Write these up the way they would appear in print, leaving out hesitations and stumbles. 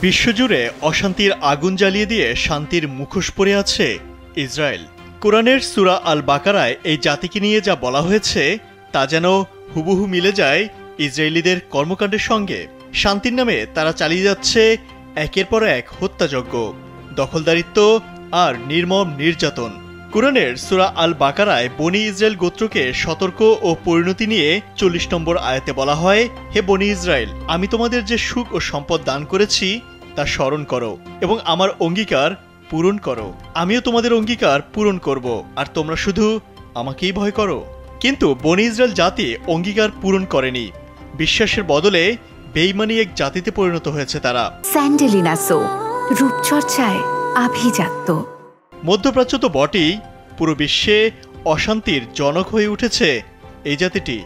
বিশ্বজুড়ে অশান্তির আগুন জ্বালিয়ে দিয়ে শান্তির মুখোশ পরে আছে ইসরায়েল। কোরআনের সূরা আল বাকারায় এই জাতিকে নিয়ে যা বলা হয়েছে তা যেন হুবহু মিলে যায় ইসরায়েলিদের কর্মকাণ্ডের সঙ্গে। শান্তির নামে তারা চালিয়ে যাচ্ছে একের পর এক হত্যাযজ্ঞ, দখলদারিত্ব আর নির্মম নির্যাতন। কোরআনের সূরা আল বাকারায় বনি ইসরায়েল গোত্রকে সতর্ক ও পরিণতি নিয়ে ৪০ নম্বর আয়াতে বলা হয়, হে বনি ইসরায়েল, আমি তোমাদের যে সুখ ও সম্পদ দান করেছি তা স্মরণ করো এবং আমার অঙ্গীকার পূরণ করো। আমিও তোমাদের অঙ্গীকার পূরণ করব, আর তোমরা শুধু আমাকেই ভয় করো। কিন্তু বনি ইসরায়েল জাতি অঙ্গীকার পূরণ করেনি। বিশ্বাসের বদলে বেঈমানি এক জাতিতে পরিণত হয়েছে তারা। স্যান্ডেলিনা সো, রূপচর্চায় আভিজাত্য। মধ্যপ্রাচ্য তো বটেই, পুরো বিশ্বে অশান্তির জনক হয়ে উঠেছে এই জাতিটি।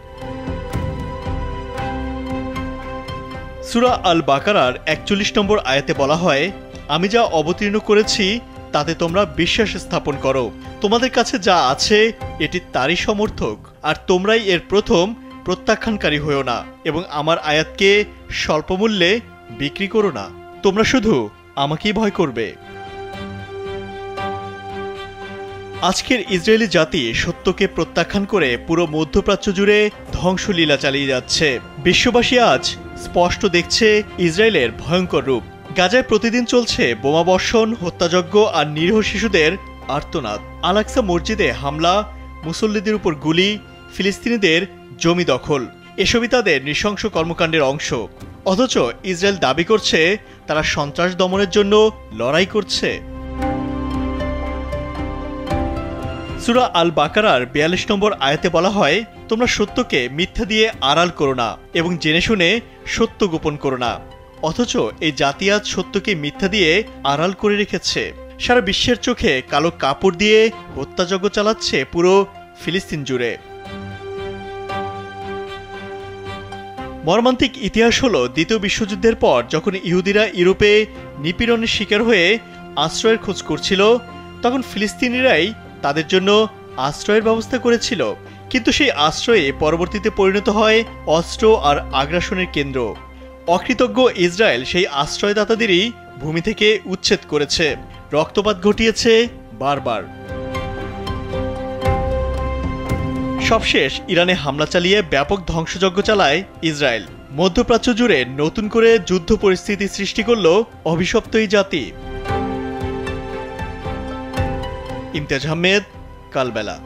সূরা আল বাকারার ৪১ নম্বর আয়াতে বলা হয়, আমি যা অবতীর্ণ করেছি তাতে তোমরা বিশ্বাস স্থাপন করো। তোমাদের কাছে যা আছে এটি তারই সমর্থক, আর তোমরাই এর প্রথম প্রত্যাখ্যানকারী হয়েও না, এবং আমার আয়াতকে স্বল্পমূল্যে বিক্রি করো না। তোমরা শুধু আমাকেই ভয় করবে। আজকের ইসরায়েলি জাতি সত্যকে প্রত্যাখ্যান করে পুরো মধ্যপ্রাচ্য জুড়ে ধ্বংসলীলা চালিয়ে যাচ্ছে। বিশ্ববাসী আজ স্পষ্ট দেখছে ইসরায়েলের ভয়ঙ্কর রূপ। গাজায় প্রতিদিন চলছে বোমাবর্ষণ, হত্যাযজ্ঞ আর নিরীহ শিশুদের আর্তনাদ। আল আকসা মসজিদে হামলা, মুসল্লিদের উপর গুলি, ফিলিস্তিনিদের জমি দখল, এসবই তাদের নৃশংস কর্মকাণ্ডের অংশ। অথচ ইসরায়েল দাবি করছে তারা সন্ত্রাস দমনের জন্য লড়াই করছে। সূরা আল বাকারার ৪২ নম্বর আয়াতে বলা হয়, তোমরা সত্যকে মিথ্যা দিয়ে আড়াল করো না এবং জেনে শুনে সত্য গোপন করো না। অথচ এই জাতি আজ সত্যকে মিথ্যা দিয়ে আড়াল করে রেখেছে। সারা বিশ্বের চোখে কালো কাপড় দিয়ে হত্যাযজ্ঞ চালাচ্ছে পুরো ফিলিস্তিন জুড়ে। মর্মান্তিক ইতিহাস হলো দ্বিতীয় বিশ্বযুদ্ধের পর যখন ইহুদিরা ইউরোপে নিপীড়নের শিকার হয়ে আশ্রয়ের খোঁজ করছিল, তখন ফিলিস্তিনিরাই তাদের জন্য আশ্রয়ের ব্যবস্থা করেছিল। কিন্তু সেই আশ্রয়ে পরবর্তীতে পরিণত হয় অস্ত্র আর আগ্রাসনের কেন্দ্র। অকৃতজ্ঞ ইসরায়েল সেই আশ্রয়দাতাদেরই ভূমি থেকে উচ্ছেদ করেছে, রক্তপাত ঘটিয়েছে বারবার। সবশেষ ইরানে হামলা চালিয়ে ব্যাপক ধ্বংসযজ্ঞ চালায় ইসরায়েল। মধ্যপ্রাচ্য জুড়ে নতুন করে যুদ্ধ পরিস্থিতি সৃষ্টি করল অভিশপ্ত এই জাতি। ইমতিয়াজ আহমেদ, কালবেলা।